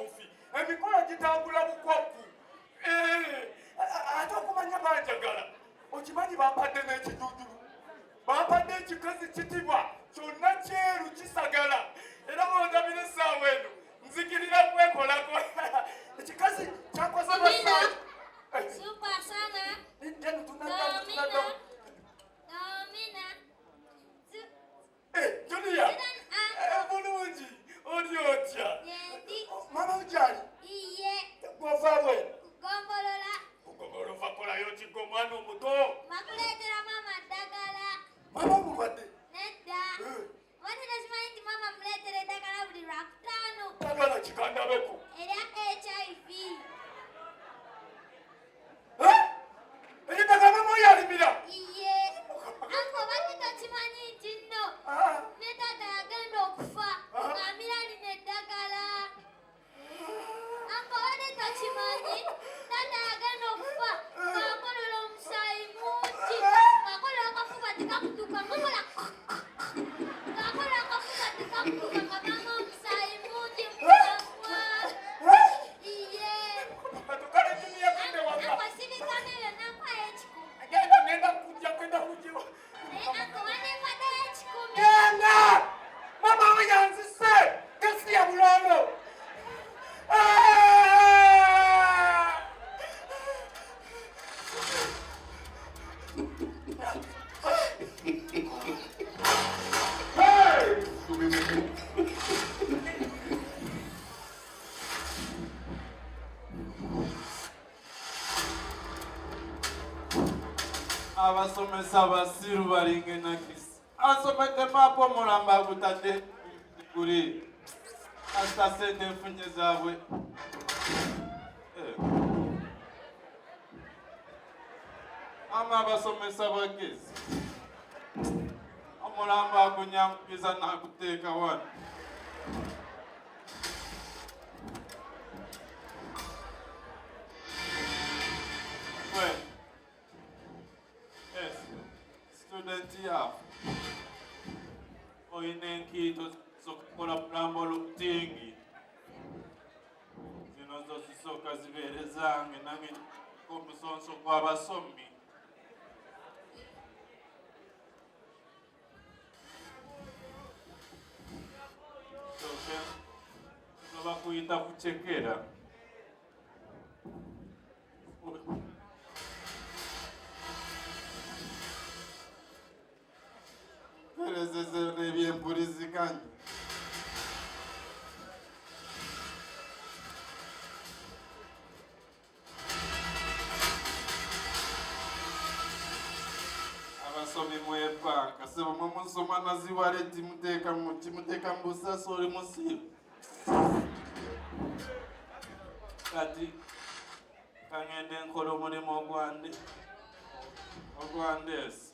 bufi emikola gitambula bukwaku ate okumanya banjagala okimanyi bampadde n'ekijujulu bampadde ekikazi kitibwa kyonna kyeru kisagala era bondabira essaawa eno nzikirira kwekolako ekikazi kyakozebwa Super sana. Julia, bulungi oli otya? Mama ujali? Iye. Gwova bwe? Gombolola. Gombolola ova kolayo ki gwe omwana omuto? Makuleetera mama ddagala. Mama omulwadde? Nedda. Wati tekimanyi nti mama muleetera eddagala buli lwakutaano. Ddagala kikandabeko? Erya HIV. Eddagala mama oyalimira? Iye. Anko bati tokimanyi nti nno ne taata yagenda okufa ng'amira alina eddagala. Anko bati tokimanyi taata yagenda okufa ng'akolola omusaayi mungi ng'akola akafuba tikakutuka ng'akola akafuba tikakutuka nga mama omusaayi mungi mukafwa. Iye. Tukale Julia kende waka. Anko sibikano eyo nankwayo ekikumi. Ngenda kujja kwenda kujiwa. Anko wanempadayo ekikumi. Genda! Mama oyanzise! Gasi ya bulolo! Abasomesa basiru balinga nakisi asomete mapo mulamba butadde kuri asta sente mfunye zaabwe ama abasomesa bagezi omulamba agunyampiza nakuteeka wano student yafu oyina enkiito zokukola pulambo lutingi zino zo zisooka zibeere zange nange omusonso gw'abasomi no bakuyita kucekera perezeze n'ebyempuliziganya abasomi mwebanga sebo mumusoma naziwale timuteeka mu busasi oli musiru kati kangende nkola omulimu ogwandeesi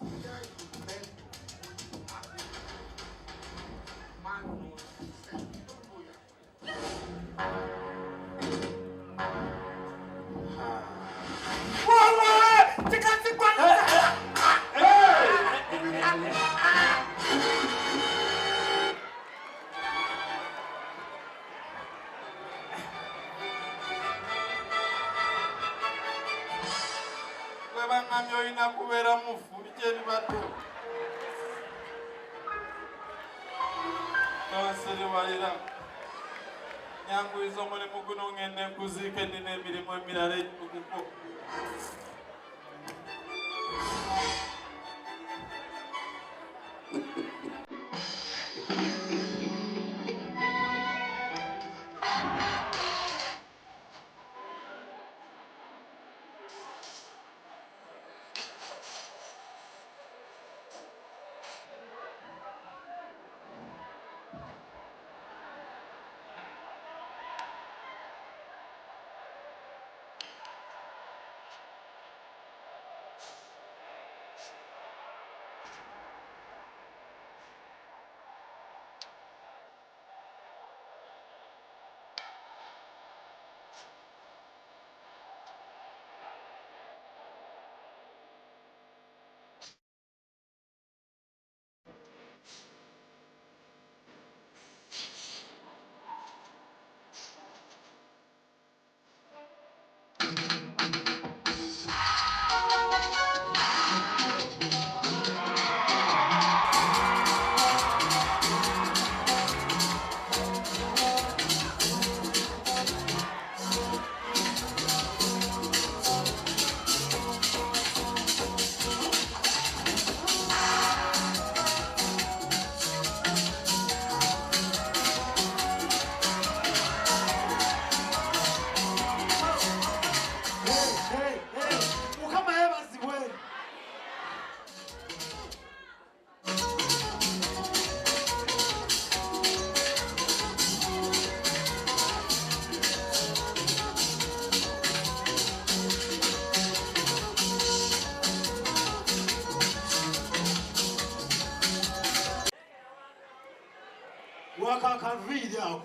Bangami oyina kubeera mufu bikyeri bato tonsiriwalira nyanguyiza omulimu guno ngende nkuziika ennina emirimu emirala ekikuko wakakaviiri ako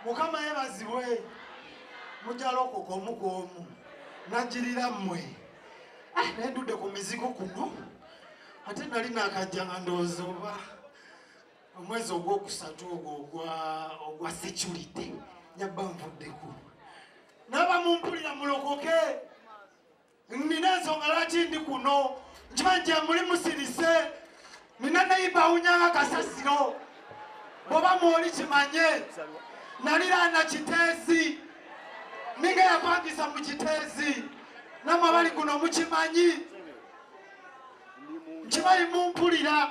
mukama yebazibwe mujalokoka omu ku omu najjirira mmwe nendudde ku mizigo kuno ate nali nakajja nga ndowooza oba omwezi ogwokusatu ogwo ogwa security nyabba nvuddeku naba mumpulira mulokoke nina ensonga lwaki ndi kuno nkimanja muli musirise nina nayiba awunyanga kasasiro bwoba mwoli kimanye naliraana kiteesi ninga yapangisa mu kiteesi namwe bali guno mukimanyi nkimanyi mumpulira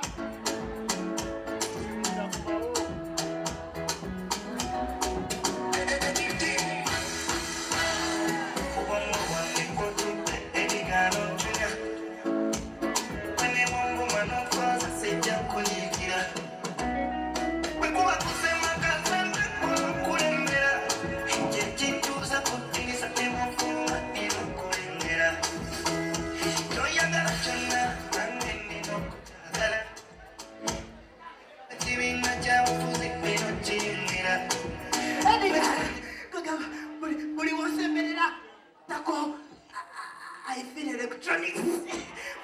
I feel electronics.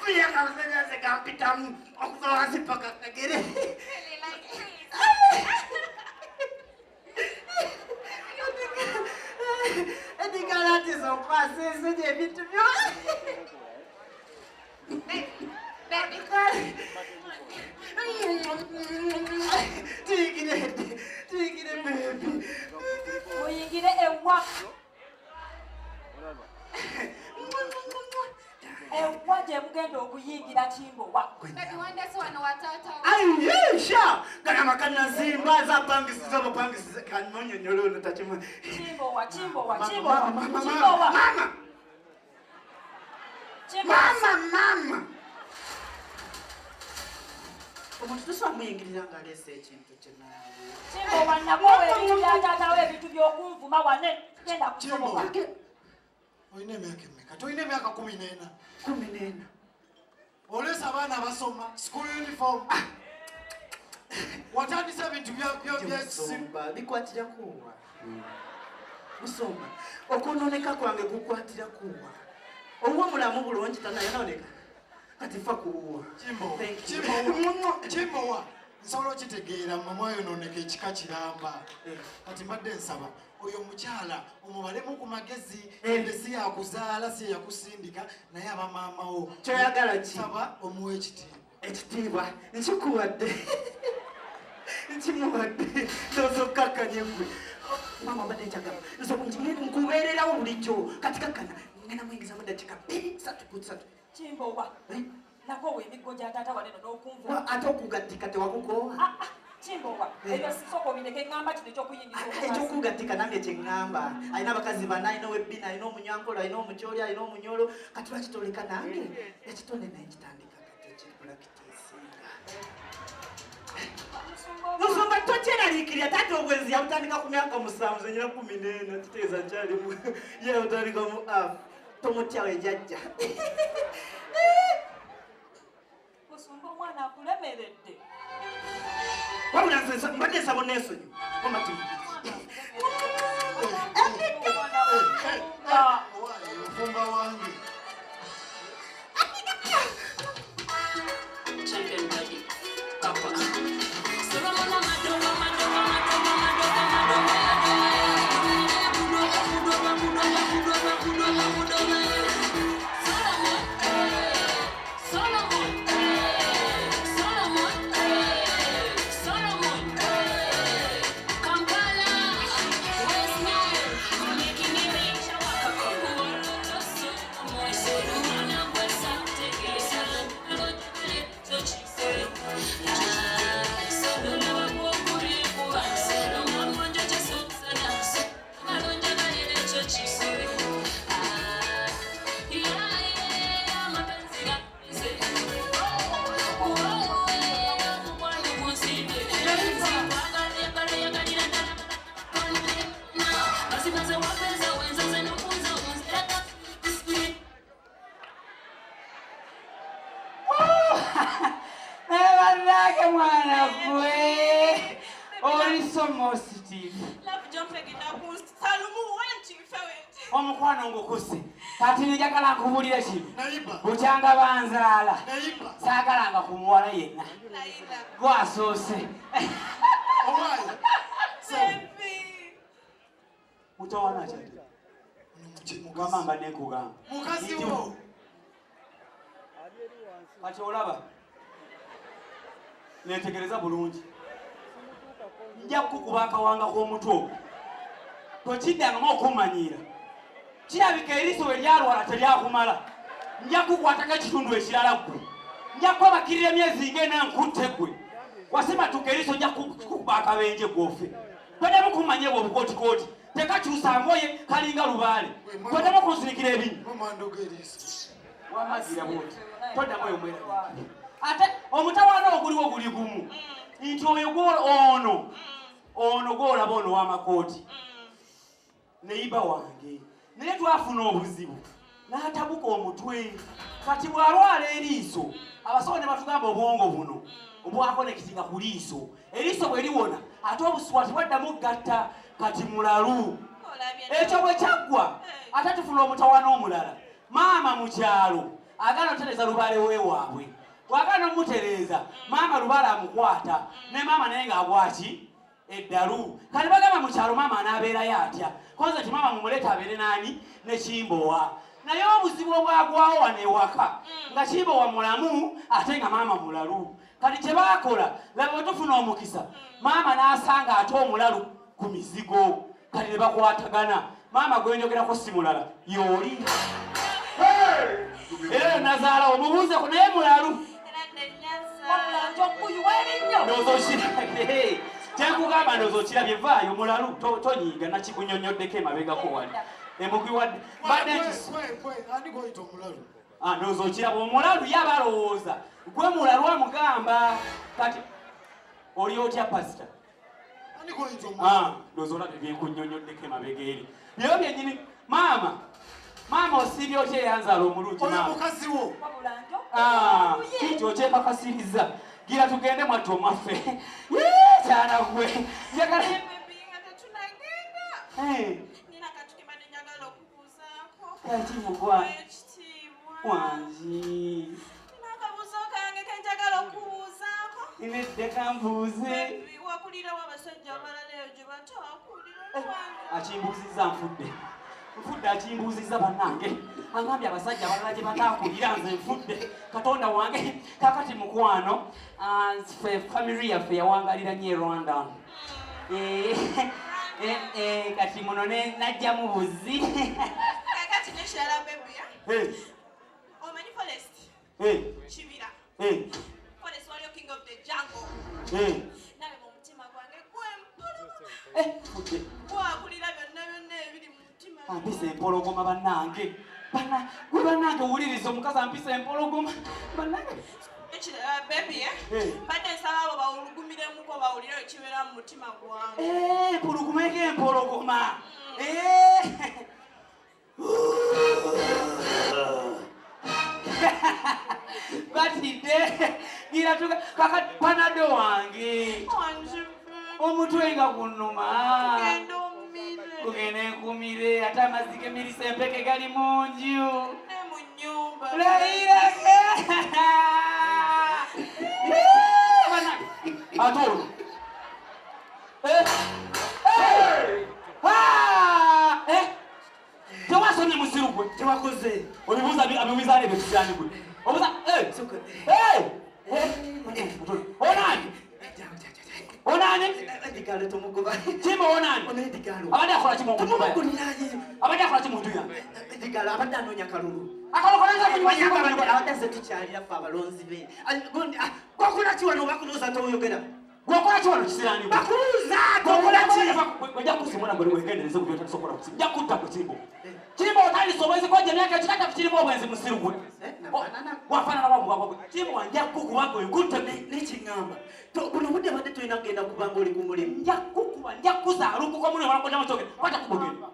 We are going to capital of the Asipaka again. I think that is a process. David, to take it, baby. Will you get it a walk? What am going to be that chimbo? Aye, sure. Ganamakana Zimba, Zapangis, Zapangis, Canyon, you know, touch him. Mama. Omuntu tusoma muyingirira alese ekintu kyonna. Chimbo wannabowe byatata we bitu byokunvuma wane genda kusobola. Oyina emyaka emeka? Toyina emyaka 14. 14. Olesa abaana basoma school uniform. Watandise ebintu bya bikwatira kuwa. Musoma. Okunoneka kwange kukwatira kuwa. Owo mulamu bulungi tanayononeka. Kati fa kuwa. Chimbo nsobola kitegeera mama yononeka ekika kiramba. Kati mbadde nsaba oyo mukyala omubalemu ku magezi endesi yakuzaala si yakusindika naye aba maama wo. Kyoyagala ki? Saba omuwe ekitiibwa. Ekitiibwa nkikuwadde. Nkimuwadde. Tozokkakanye gwe. Mama mbadde nkyagamba. Nkubeererawo bulijjo. Kati kakkana ngenda muyingizamu eddakiika 2, 3. Chimbo nako wemiggo gya taata waneno n'okunvuma. Ate okugattika tewakukoowa. Chimbo ebyo sisoko bindeke ngamba kino ekyokuyingiza. Ekyokugattika nange kye ngamba. Alina abakazi 4, alina Webbina, alina Omunyankolo, alina Omukyoli, alina Omunyolo. Kati lwaki toleka nange ekitonde naye kitandika kati ekipulakitisinga. Nsonga tokyeraliikirira taate obwenzi yabutandika ku myaka 7 zenyina 14 kitegeeza nkyalimu ye otandika mu tomutyawo ejjajja. Kusumba omwana akulemeredde. Wabula nze mbadde nsaba onneesonyiwa. Omati Ofumba wange. Champion body. Papa. Oli so positive. Love jump again up. Salumu went you felt. Omukwano ngukuse. Kati njagala nkubulira kino. Naiba. Bukyanga banzaala. Naiba. Saagalanga ku muwala yenna. Naila. Gwasoose. Owaayi. Baby. Mutawana kyati. Gwamamba nekugamba. Mukazi wo. Kati olaba. Netegereza bulungi. Nja kukuba akawanga k'omutwe ogwo. Tokiddanga okummanyiira. Kirabika eriiso we lyalwala teryakumala. Nja kukwatako ekitundu ekirala ggwe. Nja kwabakirira emyezi ng'ena nkutte ggwe. Wasimatuka eriiso nja kukuba akabenje gwofe. Toddamu kummanya bwe obukootikooti. Tekakyusa ngoye kalinga lubaale. Toddamu kunsirikira ebinyu. Mamandoga eriiso. Wamagira bwoti. Toddamu oyo mwera. Ate omutawaana oguliwo guli gumu. Nti oyo ono gwolaba ono w'amakooti. Neiba wange. Naye twafuna obuzibu. N'atabuka omutwe. Kati bw'alwala eriiso. Abasawo ne batugamba obwongo buno. Obwakonekitinga ku liiso. Eriiso bwe liwona. Ate obuswati bwaddamu gatta. Kati mulalu. Ekyo bwe kyaggwa. Ate tufuna omutawaana omulala. Maama mu kyalo. Agaana otereza lubaale weewaabwe. Wagana omutereza. Maama lubaale amukwata. Ne maama naye ng'abwaki? Eddalu. Kati bagamba mu kyalo maama anaabeerayo atya. Konza ti maama mumuleeta abeere naani? Ne Kimbowa. Naye obuzibu obwagwawo wano ewaka. Nga Kimbowa mulamu ate nga maama mulalu. Kati kye baakola laba bwe tufuna omukisa. Maama n'asanga ate omulalu ku mizigo. Kati ne bakwatagana. Maama gwe njogerako si mulala. Y'oli. Era nazaala omubuuze ku naye mulalu. Kyekugamba ndowooza okirabye vaayo mulalu tonyiiga nakikunyonyoddeko emabegako wali emugi wadde mbadde ndowooza okiraba omulalu ye abalowooza gwe mulalu amugamba kati oli otya pasita ndowooza olabye byenkunyonyoddeko emabega eri byeyo byennyini maama osiibye otya eyanzaala omulungi kiti okyekakasiriza gira tugende mwattu omwaffe kyana gwe kati mugwa wangi inedde kambuuze akimbuuzizza nfudde akimbuuzizza bannange angambye abasajja abalala gye bataakulira nze nfudde katonda wange kakati mukwano famiri yaffe yawangalira nnyo e Rwanda kati muno najjamu buzi kakati nekirala bebuya omanyi forest kibira forest waliyo king of the jungle nawe mu mutima gwange gwempologoma gwakulira byonna ebiri mu mutima ampisa empologoma bannange gwe bannange owuliriza omukazi ampisa empologoma bannange baby mbadde nsaba abo bawulugumiremuko bawulire ekibeera mu mutima gwange pulugumeko empologoma batidde gira kakati panado wange omutwe nga gunnuma kugenda enkumire ate amazzi g'emirisa empeke gali mu nju layirage ate olwo tewasomye musiru gwe tewakoze obibuuza abibuuzaane betusyani gwe obuuza onaani kimba onaani abadde akola kimunabadde akola kimuntu yange abadde anoonya kalulu akalokolanza abadde tukyalira ffe abalonzi be gwakola ki wano obakubuuza toyogera gwakola ki wano kisirani bakubuuza ojja kusimuna gwe wegendereze ku byotatusobola kusiba nja kutta ku kimbo kimbo otandisa obwenzi koja emyaka ekikata kirimu obwenzi musiru gwe wafaanana wabugabwe kimbo wanja kukuba gwe nkutte nekiŋŋamba buno budde badde tulina kugenda kubanga oli ku mulimu nja kukuba nja kuzaalukuka omuli wala koddamu kyogere kwata kubugende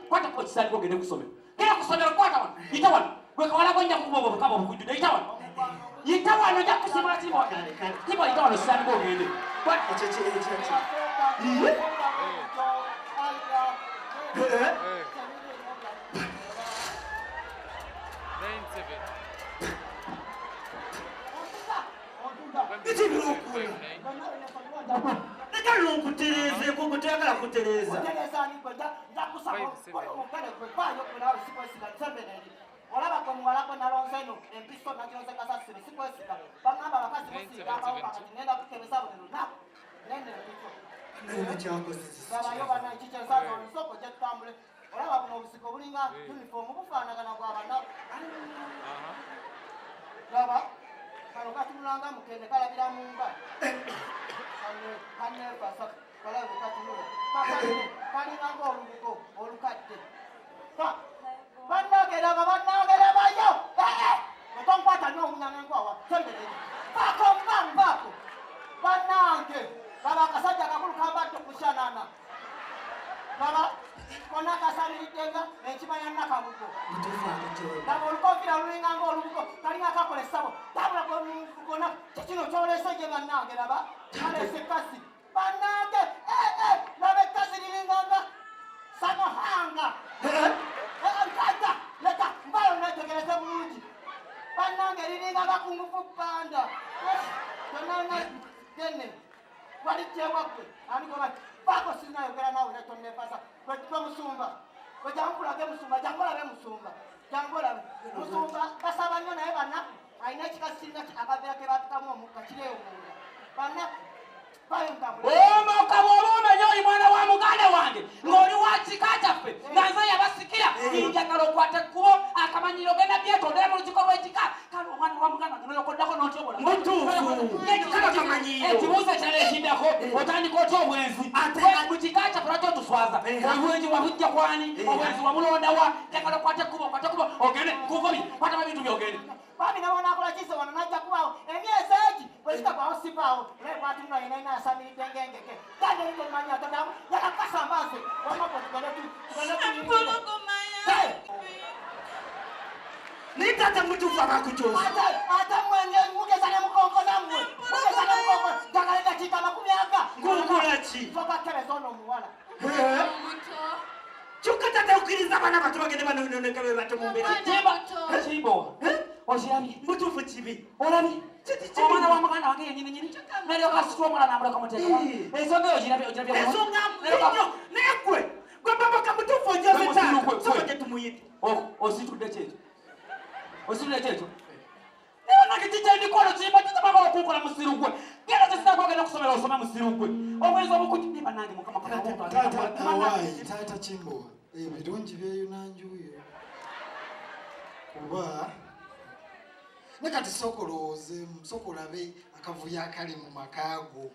kwata ku kisani kogende kusomero genda kusomero kwata wano ita wano gwe kawalako nja kukuba obukaba obukujjudde ita wano Yita wano ja kusimula Timbo. Timbo yita wano sani go gende. What? Kutereze kukutaka kutereza. Olaba kwa mwala kwa nalonze no empisto na kyoze kasasire sikwesika bangamba bakazi musika abawo bakati nenda kukebeza bino na nende mpito Nene chako sisi. baba yo bana ichiche sazo nsoko jetambule olaba kuno obusiko bulinga uniform bufaanagana kwa bana baba kalo katunulanga mukende kalabira mumba kane basa kala katunula kalinga ngoluko olukadde Banagera bayo. Don't want to know Nangawa. Bako. Banange. Baba Kasaja Kabul Kaba to Pushanana. Baba, Konaka Sani Denga, and Chimaya Nakabuko. Double coffee and ring and go, Karina Kapole Sabo. Double Gona, Tino Chole Sajan Nageraba. Kale Sekasi. Banage, Lave Kasi Linganga. Sama Hanga. Leta mbalo natekeleza mji banange lilinga bakungufu panda tonana denne walichewa kwe aniko bako sina yogera nawe letonne pasa kwa musumba kwa jangula ke musumba jangola be musumba basaba nyo naye bana aina chikasinga akabera ke batikamu omukachire omunda bana Omanyoi mwana wa muganda wange ngoli wachikachaffe nganza yabasikira injagala okwate kubo akamanyiro genda byeto ndere mu lukiko lw'ekika kale omwana wa muganda guno yokoddako n'otyobola mutuufu ekikala kamanyiro ekibuuzo ekyaleetindako otandika otya obwenzi mu kikachaffe lwaki otuswaza obwenzi wabujja kwani obwenzi wabulondawa njagala okwate kubo ogende kugobi kwata mabintu byogende Bami na wana kula kisa wana naja kuwao emyezi egi wesika kwa osipao leba tuna ina sami dengengeke kande ile manya tadamu yaka kasambaze wamapo tukaletu Ni tata mtu fara kuchoza. Ata mwenye mugezana mukongo namwe. Mugezana mukongo takaleta chika makumi aka. Ngukulachi. Foka kele zono muwala. Chuka tata ukiriza bana batu bagende banoneka be batu mumbere. Chibo. Oshirabi. Mutufu chibi. Olabi. Omwana wa muganda wange nyini. Nalyo kasitwa omwana namuleka muteka. Ensonga oshirabi. Ensonga mwenyo nekwe. Gwe baba kamutufu ojoze ta. Soje tumuyite. Ositudde kyejo. Niba nakitija ndikola chimba chitabanga okukola musiru gwe. Genda kisina kwagenda kusomera osome musiru gwe. Obwenzi obukuti niba nange mukama Tata Chimbo. Ebirungi byeyo nanjuyo. Kuba nekati sokolabe akavuyo akali mu makaago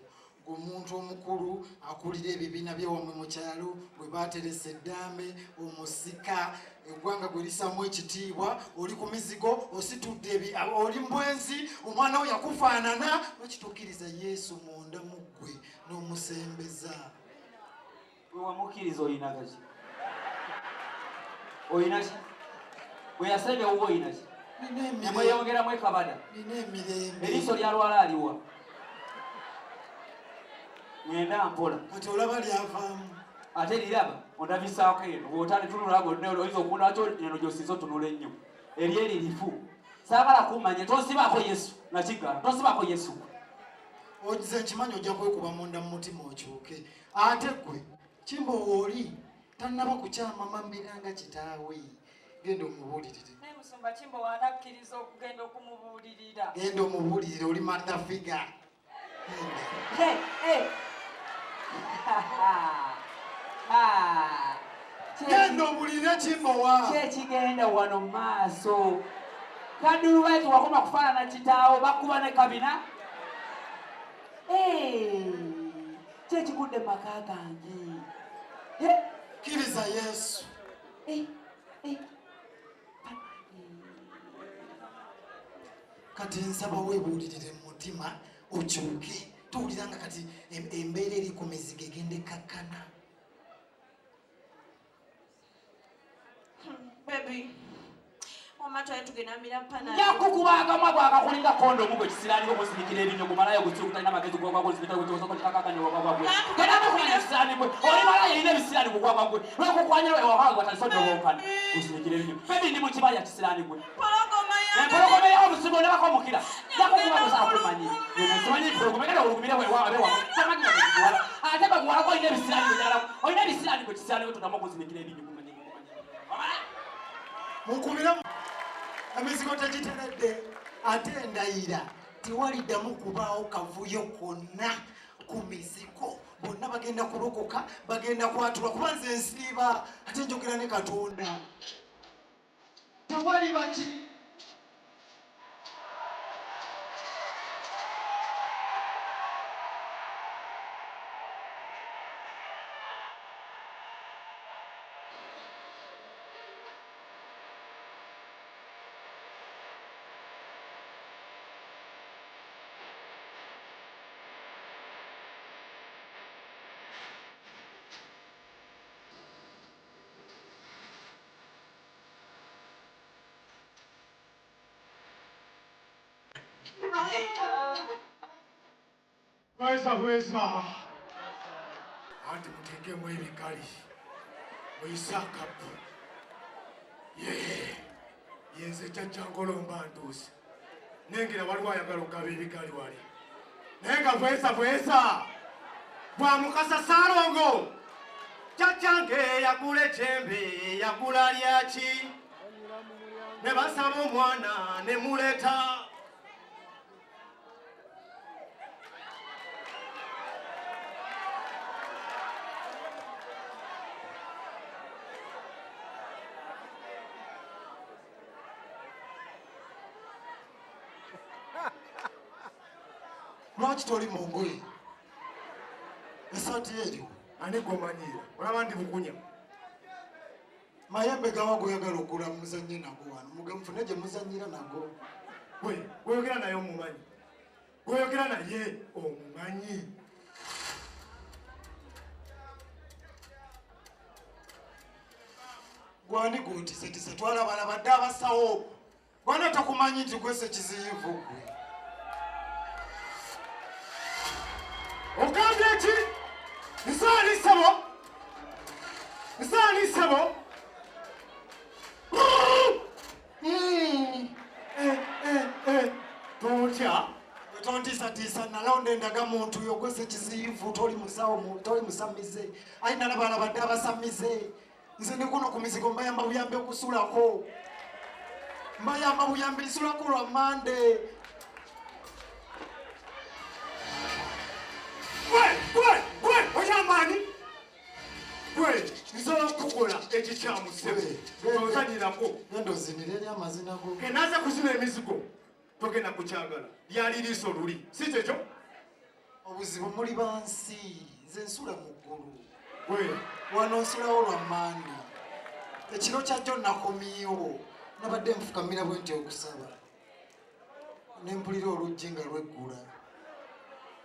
omuntu omukulu akulira ebibiina byewamwe mu kyalo bwe bateresa eddambe omusika eggwanga gwe lisamu ekitiibwa oli ku mizigo ositudde oli mbwenzi omwana we yakufaanana okituukiriza Yesu munda mu ggwe n'omusembeza we wamukkiriza olina gaki olina ki we yasebya wuwe olina ki nemweyongeramu ekabada nina emirembe eriiso lyalwala aliwa ngenda mpola kati olaba lyavaamu ate liraba ondabisaako eno bwotandi tunulago oyinza okundakyo eno gyosiza otunula ennyo eryeri lifu saagala kumanya tonsibaako Yesu nakigala tonsibaako Yesu ogize nkimanyi ojja kwekuba munda mu mutima okyuke ate gwe Chimbo wooli tannaba kukyama mambiranga kitaawe genda omubuulirire Musumba Chimbo wanakkiriza okugenda okumubuulirira genda omubuulirire oli mandafiga genda obuulirire Chimbo wa kyekigenda wano mu maaso kadulu baitu wakoma kufaanana kitaawo bakuba ne kabina kyekigudde mu maka gange kkiriza Yesu kati nsaba weebuulirire mu mutima okyuke tuwuliranga kati embeera eri ku mizigo egenda ekkakkana Baby, Njakukubaga mwa akakulinga kondomu gwe kisirani ko sinikire ebinyo kumalayo gutukuta na magezi kwa kwa zibita gutoza ko kaka ne wa kwa kwa. Kana ko ni kisirani gwe. Oli malayo ine bisirani kwa kwa gwe. Loko kwanya we wa kwa tasodo wokana. Gusinikire ebinyo. Pebi ndi mu kibaya kisirani gwe. Pologoma ya obusigo ne bako mukira. Njakukubaga sa kumanyi. Ne somanyi pologoma kana olugumire we wa wa. Samaki na kuwala. Ate ba kuwala ko ine bisirani gwe dala. Oine bisirani gwe kisirani gwe tutamo gusinikire ebinyo kumanyi. Mukubira amizigo tegiteredde ate endayira tewaliddamu kubaawo kavuyo konna ku mizigo bonna bagenda kulokoka bagenda kwatulwa kuba nze nsiiba ate njogera ne Katonda tewali baki Weza anti mutekemu ebikali muisakapu yenze kyajjangolomba ntuusi nengera waliwo ayagala okugaba ebikali wali naye nga bwesa bwamukasa Saalongo kyakyange yagula ejjembe yagula lyaki ne basaba omwana ne muleta lwaki toli mu ngoye esaati eryo ani gomanyira olaba ndi bukunya mayembe gawa goyagala okula muzannye nago wano mugamufune gye muzannyira nago goyogera naye omumanyi goyogera naye omumanyi gwani gwotisetise twalabalabadde abasawo gwana takumanyi nti gwese kiziyivu gwe ogambye ki nsalisebo totya tontiisatiisa nalonda endaga muntu yo gwese kiziyivu toli musawo toli musamize ayi nalabalabadde abasamize nze ne kuno ku mizigo mbayamba buyambi okusulako mbayamba buyambi nsulako lwa mande oyamani nsobola okukola ekikyamusebe ozanyirako endozinire eri amazina go kenaza kuzina emizigo togenda kukyagala lyali liiso luli si kyekyo obuzibu muli bansi nze nsula mu ggulu wano nsulawo lwa mandi ekiro kyajjo nakomyewo nabadde nfukamira bwe nti okusaba nempulira oluggi nga lweggula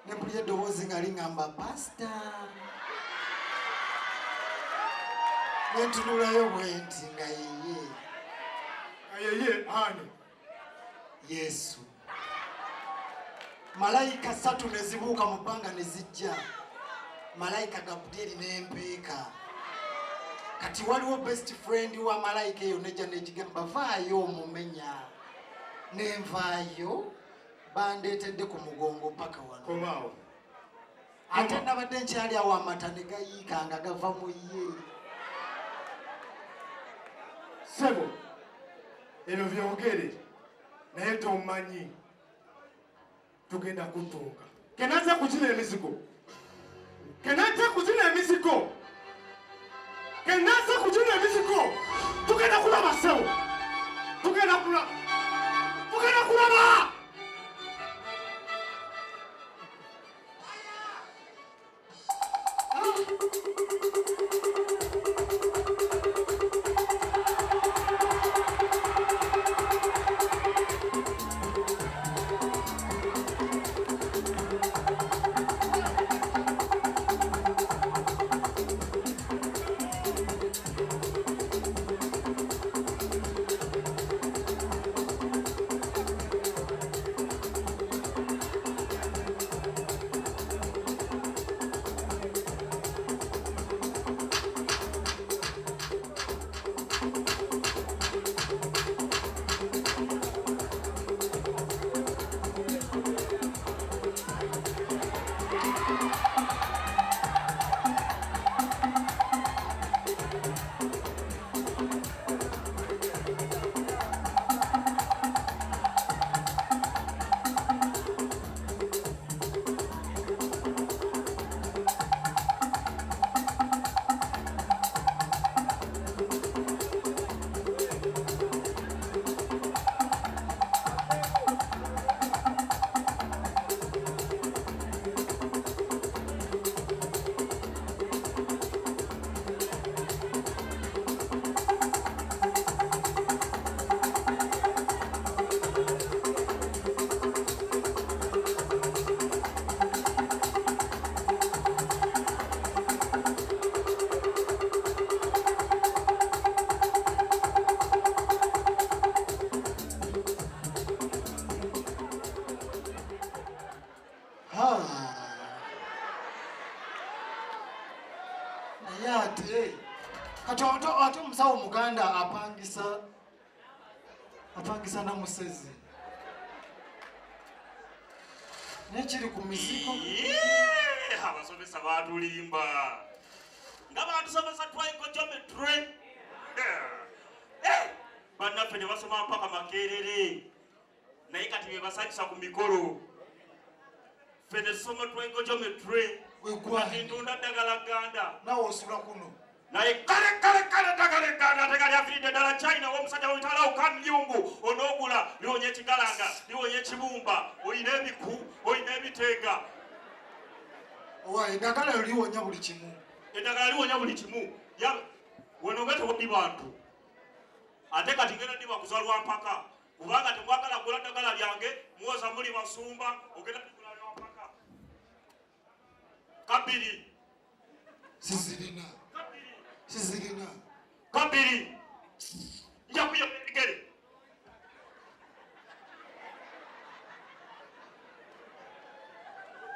nempulira eddoboozi nga liŋŋamba pasita nentunulayo bwe nti nga yeye ani Yesu malayika 3 ne zibuuka mu bbanga ne zijja malayika Gabudyeri n'empeeka kati waliwo best friend wa malayika eyo nejja negigamba vaayo omumenya nenvaayo bandeetedde ku mugongo paka wano ate nabadde nkyali awo amata ne gayiika nga gava mu ye sebo ebyo byogere naye tomanyi tugenda kutuuka kenaza kuzina emizigo tugenda kulaba sebo tugenda kulaba ate omusawo Muganda apangisa na musezi nekiri ku mizigo abasomesa batulimba nga batusomesa triangle geometry bannaffe ne basoma mpaka Makerere naye kati bebasanyusa ku mikolo ffe ne tusoma triangle geometry ntunda ddagala Ganda nawe osula kuno naye kale ddagala Ganda tegali afiridde ddala China w'omusajja witalawo Kamyungu onoogula liwonya ekigalanga liwonya ekibumba oyina ebiku oyina ebiteega eddagala liwonya buli kimu eddagala liwonya buli kimu wano nga tewali bantu ate kati ngenda ndiba kuzalwa mpaka kubanga temwagala kugula ddagala lyange muwoza muli basumba ogenda tukula lwampaka kabiri sizirina kabiri nja kuyamba ebigere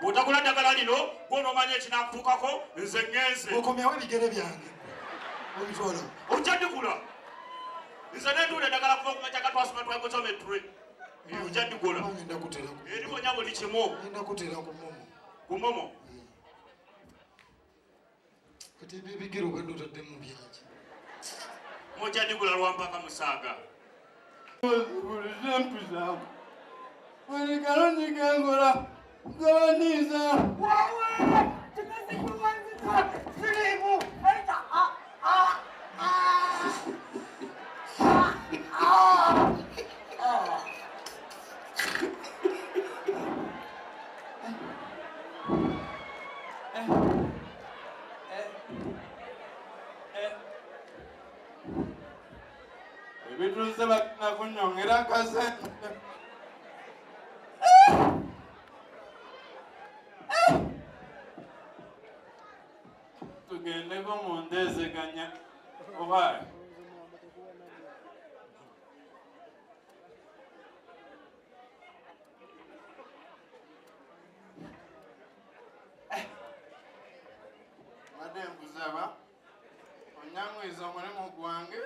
bw'otagula ddagala lino gw'onoomanya ekinakutuukako nze ŋŋenze okomyawo ebigere byange obitwala ojja ndigula nze nentuula eddagala kuva okumakya katwasoma twagozometre ojja ndigula eriwonya buli kimu ku momo kati ebibigere obadde otaddemu byaki mojja ndigula lwampaka Musaaga Wenikalonyikengola ngabaniza ebituuze bakina kunyongera kasente tugendeko mu nteeseganya oba madde nkusaba onyangwiza omulimu gwange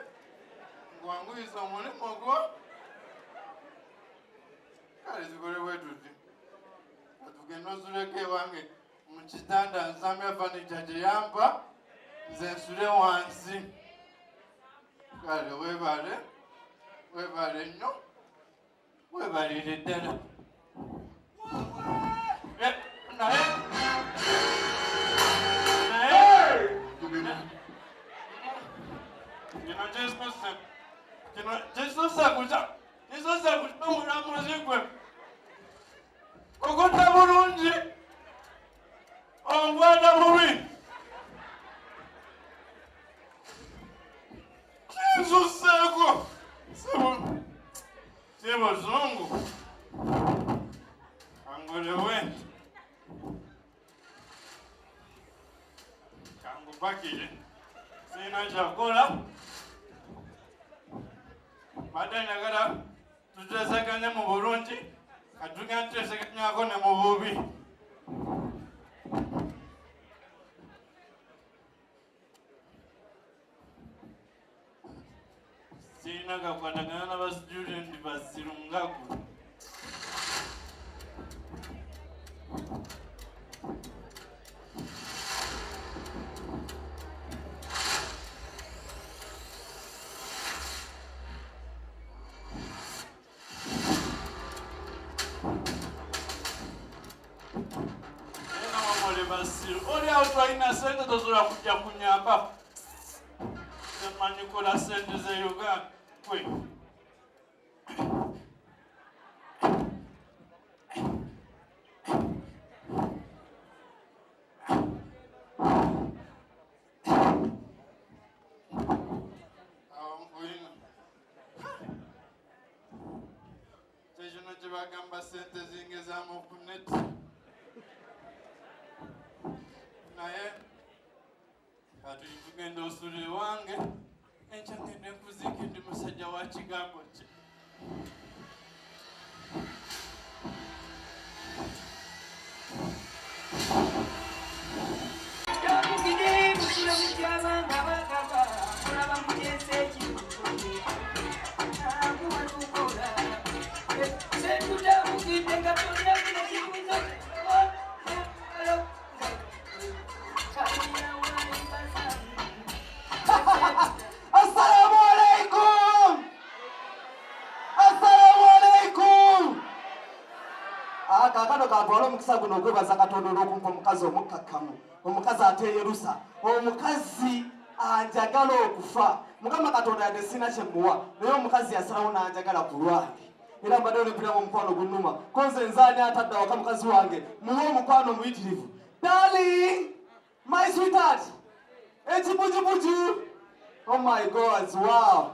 ngwangwiza omulimu gwo kale zikole bwetuti atugenda osuleko ewange mu kitanda nsambya fanica gyeyampa nze nsule wansi kale webale nnyo webalire ddala naye kino kisusa kuta omulamuzi gwe okutta bulungi obwata bubi kinsuseeko si buzungu kangolewe kangupakire sina kyakola badde njagala tuteeseganye mu bulungi katugenda tuteeseganyako ne mu bubi sirina kakwatagana n'abasitudenti basirungaku oli awo twalina sente tosobola kujja kunyamba emanyikola sente ze Uganda kwe awo nkulina kyekino kye bagamba sente zingezaamu ku neti naye kati tugenda osula ewange enkya ngenda nkuziika ndi musajja wa kigambo kye Don't ntwala omukisa guno okwebaza Katonda olw'okumpa omukazi omukkakkamu, omukazi ateeyerusa, omukazi anjagala okufa. Mukama Katonda yadde sina kye muwa, naye omukazi yasalawo n'anjagala ku lwange. Era mbadde olempiramu omukwano gunnuma, ko nze nzaani atadde awaka mukazi wange, muwe omukwano omuyitirivu. Darling, my sweetheart, ekibujubuju. Oh my God, wow.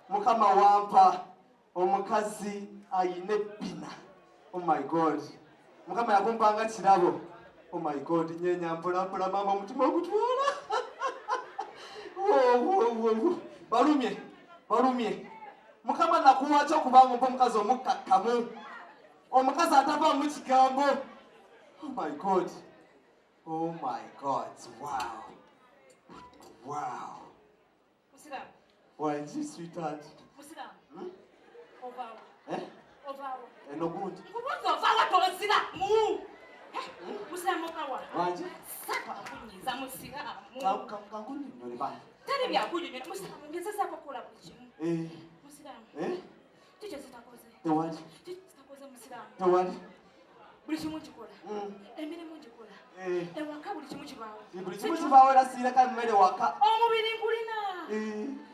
Mukama wampa omukazi ayine ebbina. Oh my God. Mukama yakumpanga kirabo. Oh my God, nyenya mpolampola mama omutima ogutwala. Balumye. Mukama nakuwa kyo kubanga ompa omukazi omukkakkamu. Omukazi atavaamu kigambo. Oh my God. Oh my God. Wow. Musira. Why is this sweetheart? Musira. Ovawo. Ovawo. Eno gundi. Kubuza ovawo tolosira mu. Musira mokawa. Wanje? Saka kunyiza musira mu. Kankuni nyole bana. Tari byakunyunyira musira ngezesa kokola bukimu. Musira. Chicho zitakoze. Tewali. Zitakoze musira. Tewali. Buli kimu kikola. Emirimu gikola. Ewaka buli kimu kibaawo. Buli kimu kibaawo era siira ka mmere waka. Omubiri ngulina.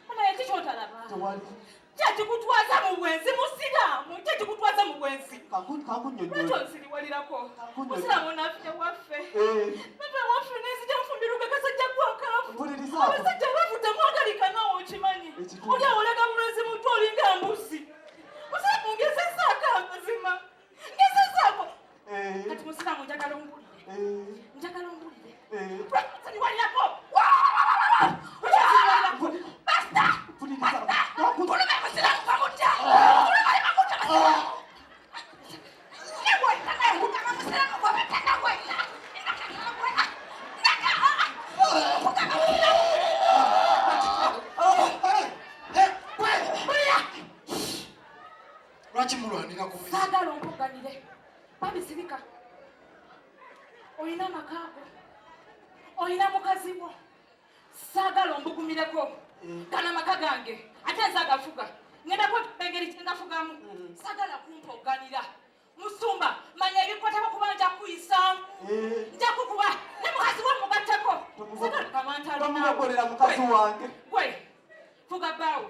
Mwana yaki kyotalaba. Tewali. Kyakikutwaza mu bwenzi musiramu. Kyakikutwaza mu bwenzi. Kankunyonnyola. Lwaki onsiriwalirako? Musiramu naffe waffe. Naffe waffe n'enzija nfumbiruka kasajja gwakaafu. Mpuliriza. Abasajja bavuta mwagalika naawe okimanyi. Oli awolaga mulwezi muto olinga mbuzi. Musiramu ngezesaako amazima. Ngezesaako. Kati musiramu njagala ompulire. Njagala ompulire. Lwaki onsiriwalirako? Basta! Kulume musiramu kamutya! Kulume kamutya! Yewe, kama musiramu kwa mtaka kwela. Lwaki mulwanira ku mizi? Saagala ompuganire. Babisirika. Olina amakaago. Olina mukazi wo. Saagala ombugumireko. Kana maka gange. Ate nze agafuga. Ngenda kwengeri kyengafugamu. Saagala kumpoganira. Musumba, manya ebikwatako kuba nja kuyisaamu. Nja kukuba ne mukazi wo mugatteko. Saagala kamantalo. Tomugogolera mukazi wange. Gwe, fuga bbaawe.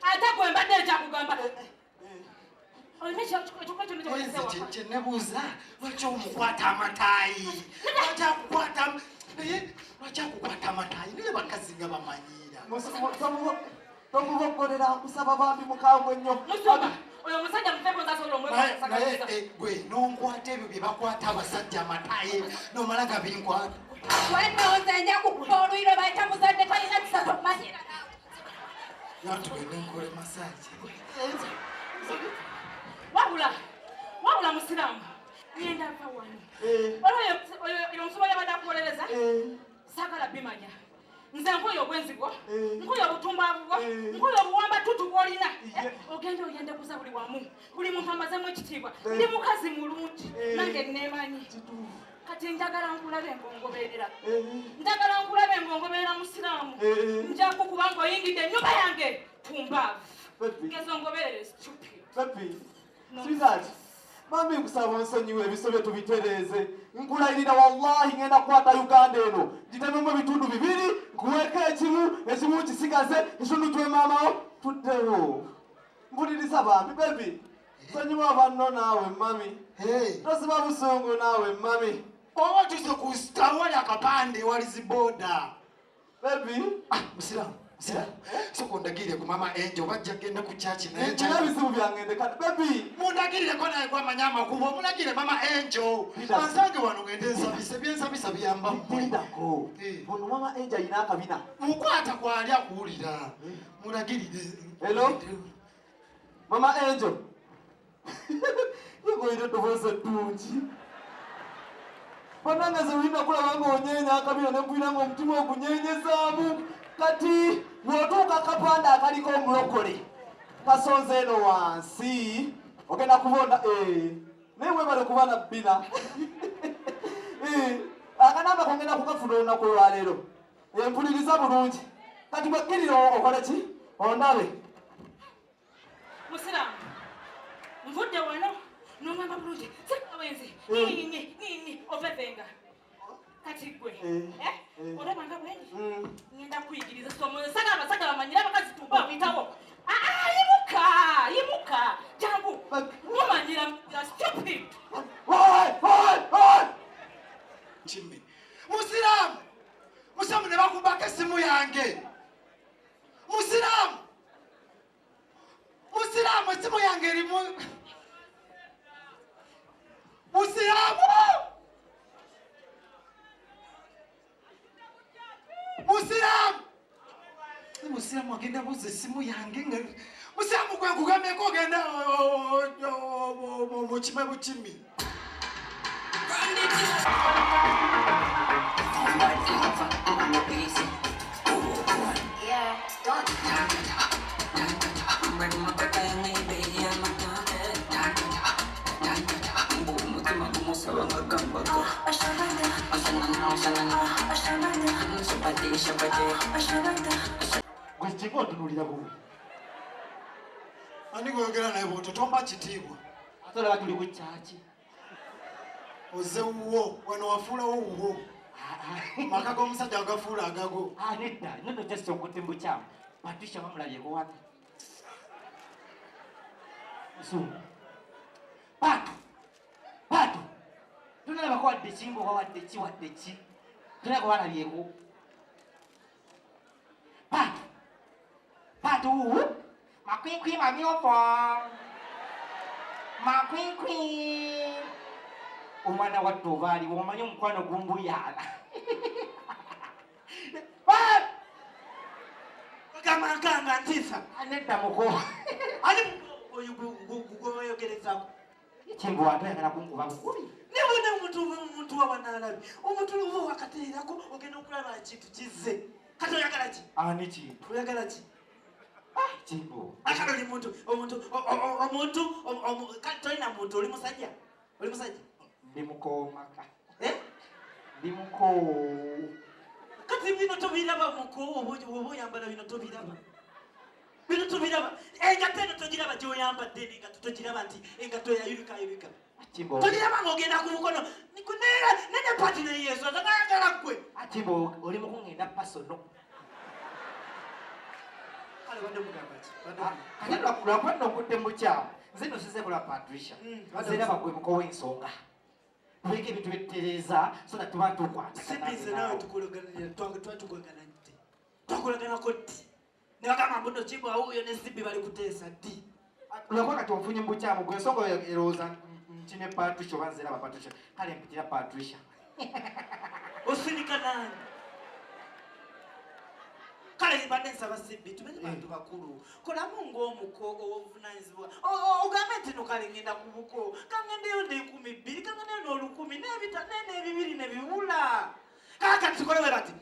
Ate gwe mbadde nja kugamba. Oyenze kye nebuuza, lwaki omukwata amataayi? Lwaki akukwata amataayi? Naye bakazi nga bamanyira. Tomubogolera nkusaba bambi mukambwe nnyo. Musumba, oyo omusajja mufeeko nzasobola omwebaka. Naye gwe n'onkwata ebyo bye bakwata abasajja amataayi n'omala gabinkwata. Wendowooza nja kukuba oluyiro bayita muzadde talina kisatu manyira. Yatugende nkole masaji. Wabula musiramu. Ngenda nfa wano. Oyo omusobola yabadde akuwolereza. Saagala bimanya. Nze nkoyo obwenzi bwo. Nkoyo obutumbavu bwo. Nkoyo obuwamba tutu bw'olina. Ogenda oyende kuza buli wamu. Buli muntu amazeemu ekitiibwa. Ndi mukazi mulungi. Nange neemanyi. Kati njagala nkulabe ng'ongoberera. Njagala nkulabe ng'ongoberera musiraamu. Nja kukuba ng'oyingidde ennyumba yange. Pumbaavu. Ngeza ongoberere stupid. Pepi, sweetheart, mami nkusaba onsonyiwe ebisobye tubitereeze. Nkulayirira wallahi ngenda kukwata Uganda eno. Gitememu ebitundu bibiri, nkuweeko ekimu kisigaze, ekitundu kiwe maamawo, tuddewo. Mpuliriza bambi, baby. Sonyiwa banno naawe mami. Tosiba busungu naawe mami. Oba tuze ku stawali akapande wali ziboda. Baby. Musiramu. Soko ndagire ku mama Angel bajja genda ku church naye Nina bizibu byange kati baby. Mundagire ko naye kwa manyama kubo mulagire mama Angel. Anzange wano ngende nsabise byensabisa byamba mpindako. Bono mama Angel ina akabina. Mukwata kwali akuwulira. Mulagirire. Hello. Mama Angel. Yego ine tovoze tunji. Bananga zewina kula wango onyenya akabina nempwira ngo omutima ogunyenyezaamu. Kati wotuuka kapanda akaliko omulokole kasonze eno wansi ogenda kubona naye webale kuba na bbina akanamba kongenda kukafuna olunaku olwaleero empuliriza bulungi kati bwekkirira okole ki ondabe Musiraamu nvudde wano Nongamba bulungi. Sekawenzi. Nini ovevenga. Kati gwe. Olaba nga bwenyi. Ngenda kuyigiriza somo. Saka bamanyira bakazi tumba bitawo. Yimuka. Jangu. Mumanyira stupid. Chimbe. Musiramu ne bakubaka esimu yange. Musiramu esimu yange erimu. Musiramu agenda buza esimu yange. Musiramu gwe kugameko ogenda mukime bukimi. Ani gwogera naye bw'otyo tomba kitiibwa. Ate olaba tuli ku kyaki. Oze wuwo wano wafuulawo wuwo. Maka g'omusajja agafuula agago. Nedda nno just okutte mu bukyamu. Patricia bamulabyeko wati. Nsumba. Paatu. Tunalabako wadde ki ng'oba wadde ki. Tunalabako balabyeko. Paatu wuwu. Makwikwi mamyopo. Omwana wattu obaaliwo omanyi omukwano gumbuyaala. Ogamankanga ntiisa. Nedda muko. Ani gweyogerezako. Kimbo watu ayagala kunkuba bukubi. Nibona omuntu wabanalabi. Omuntu luva wakateerako ogenda okulaba kintu kizze. Kati oyagala ki? Ani kintu. Oyagala ki? Kimbo. Akalo li omuntu kati tolina muntu oli musajja. Ndi mukoomaka. Ndi Kati bino tobiraba muko oba oyambala bino tobiraba. Engato eno togiraba gy'oyambadde n'engato togiraba nti engato yayulika. Kimbo. Togiraba ng'ogenda ku mukono. Nene pati ne Yesu atagayagala ggwe. Kimbo oli mukungenda pasono. Kale wadde mugamba ki? Kati lwakwenda okutte mu bukyamu. Nze nosize bula Patricia. Nze raba gwe muko w'ensonga. Tuleke ebintu byetutereeza so that tuba tukwata. Sibize nawe tukolagana nti. Twakolaganako ddi. Ne bagamba mbuno Kimbo awuyo ne Sibi bali kuteesa ddi. Lwakwa kati onfunye mu bukyamu gwe ensonga erowooza nkine Patricia oba nze raba Patricia. Kale mpitira Patricia. Osindika nani? Kale mbadde nsaba Sibi tumenye bantu bakulu. Kolamu ng'omuko obuvunaanyizibwa. Ogambe nti no kale ngenda ku buko. Kangendeyo n'2,000 kangendeyo n'1,000 n'ebibiri ne biwula. Kati tukole bwe bati.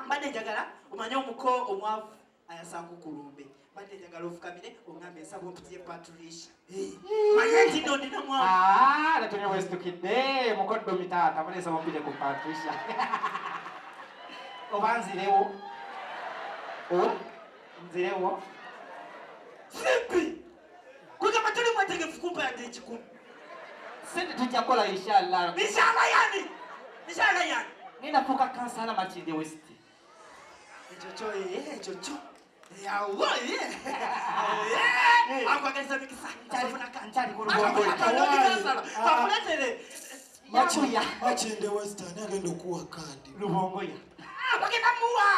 Mbadde njagala omanye omuko omwavu ayasanga kulumbe. Mbadde njagala ofukamire ongambe ensaba ompitiye Patricia. Manye nti no ndina mwavu. Natonye wesitukidde mukoddo mitaata mulesa mumpite ku Patricia. Oba nzirewo. Nzirewo. Sibi! Kugamba tuli mwetegefu kumpa yadde ekikumi. Sente tujja kukola inshallah. Inshallah yani? Ngenda fuuka kansala Makindye West. Ekyo kyo. Yawo akwagaliza mikisa. Nkyali ku lugongo. Bakuletere. Makindye West ani agenda okuwa kaadi. Lubongoya. Bagenda muwa.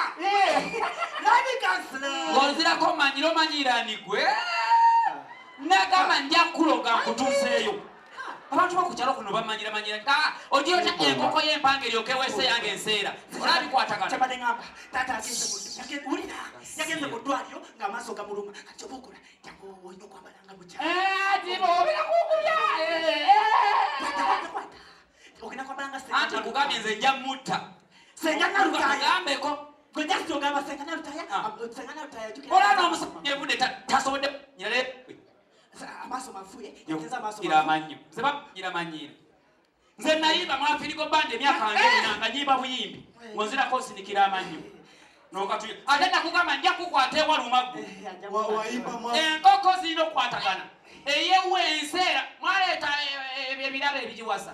Nani kansala? Ng'ozirako manyirani gwe. Nagamba nja kuloga nkutuuseeyo. Abantu bakukyalo kuno bamanyira. Ogyota enkoko y'empanga eryoke weese yange enseera. Olabikwatagana. Kyabadde ngamba taata yagenze mu ddwaliro ng'amaaso gamuluma. Kati oba okola jangu olina okwambala nga bukyala. Timo obira kukubya. Kwata. Ogenda kwambala nga senga. Anti nkugambye nze nja mutta. Senga Nalutaya. Ngambeko. Gwe jasi ogamba senga Nalutaya. Senga Nalutaya jukira. Olaba omusajja evudde tasobodde nyale. Amaaso mafuye. Yageza amaaso mafuye. Iramanyi. Nze bakugira manyira. Nze nayimba mwafirigo bande emyaka ng'ena nga nyimba buyimbi. Ngonzirako osinikira amanyi. Nokatu ate nakugamba nja kukwata ewaluma ggwe. Wayimba mwa. Enkoko zirina okukwatagana. eyewe enseera mwaleeta ebirabo ebigiwasa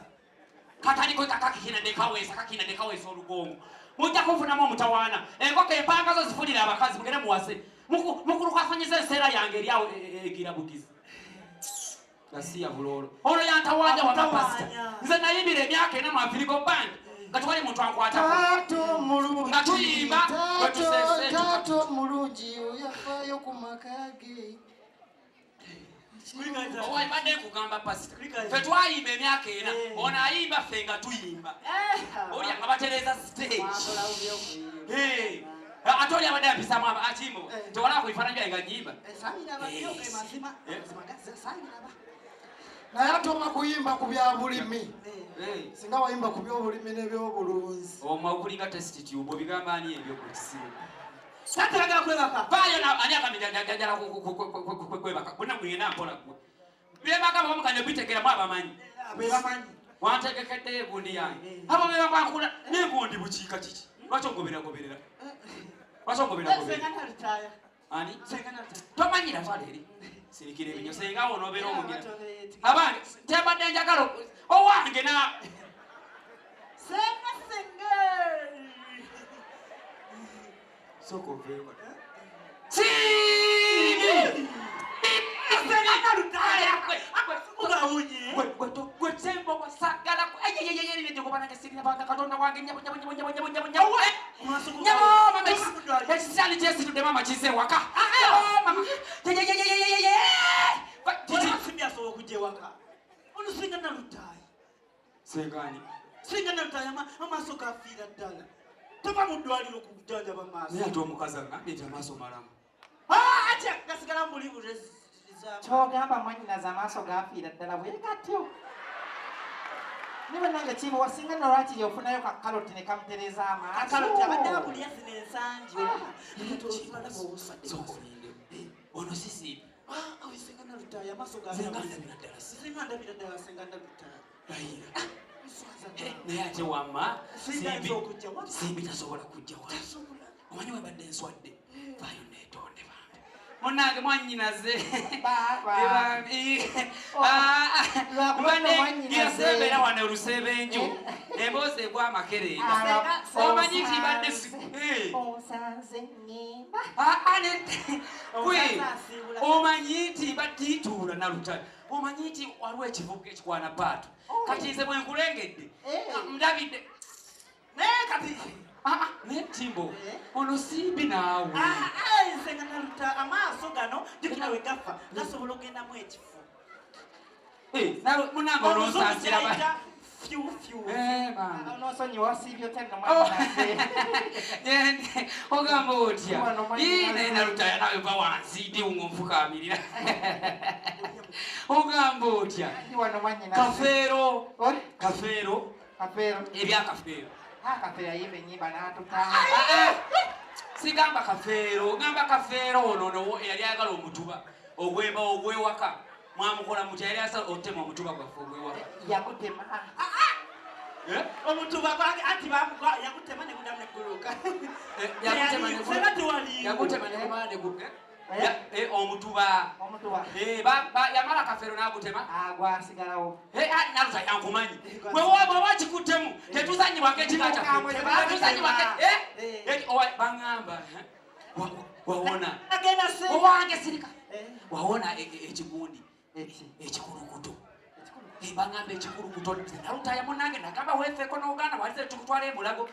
kataliko kakakina nekawesa olugongo mujja kufunamu omutawaana enkoko empanga zo zifulira abakazi mugende muwase mukulukafanyiza enseera yange eryawo egirabugizi gasiya buloolo ono yantawanja wamapasita nze nayimbira emyaka ena mwafirigo bandi nga tuwali muntu ankwatako nga tuyimba tato mulungi oyafaayo ku makage owalibadde nkugamba pasita fe twayimba emyaka ena ono ayimba ffe nga tuyimba olya nga batereza stage ate oli abadde apisamu akimbo tewalaba ku bifaananyi byaye nga nyimba naye atoma kuyimba ku byabulimi singa wayimba ku byobulimi n'ebyobulunzi omwe okulinga tesititubu obigamba ani ebyo ku kisimu satagala kwebaka vayo ani akamijajala kwebaka bonna mwena mpola gwe byebagamba bamukanya bitegeramu abamanyi wantegekedde egundi yange abo bebabankula negundi bukiika kiki lwaki ogoberera ani tomanyira twala eri sirikira ebinyo senga wo nobeera omugira abange tembadde njagala owange na sokoveeko gwetembo wasagala katonda wange ekisali kyesitudde mama kize waka asobola okujja ewaka ono singa nalutaayi sengani singa nalutaayi amaaso gafiira ddala tova mu ddwaliro okujjanjaba maaso naye ate omukazi agambye nti amaaso malamu atya gasigala muli kyogamba mwanyinaza amaaso gafiira ddala bwegatyo niwe nange kimu wasinga nolwakiri ofunayo kakaloti ne kamutereza amaaso abadde akulya zino ensangi ono sisiibi singa nalutaayi amaaso gazingandabira ddala singa nalutaayi naye ate wamma simbi tasobola kujja wa omanyi webadde enswadde vayo netonde bambi munange mwanyinaze yasebeera wano olusebenju emboozi egwamakerenda omanyi tibadde omanyi nti batituula nalutale omanyi nti waliwo ekivuga ekikwana paatu kati nze bwenkulengedde ndabidde naye kati netimbo ono simbi naawe nsenga naluta amaaso gano jukira we gafa gasobola ogendamu ekifu munange olonsansira ogamba otya naye nalutaya nawe va wansi ndiwunga omufukamirira ogamba otya kafeero ebyakafeero sigamba kafeero gamba kafeero ono eyali ayagala omutuba ogwemba ogwewaka mwamukola mutya yali asa otema omutuba gwaffe ogwewaka yakutema omutuba gwange anti yakutema negudamu neguluka yagutema negumala neguka omutuba yamala kafeero nagutema gwasigalawo naluta yankumanyi bweba kikuttemu tetuzanyibwako ekika kyaffe wawona owange sirika wawona ekigundi ekikulukuto bagamba ekikulukuto nalutaya munange nagamba wefeeko noganda walize tukutwala emulago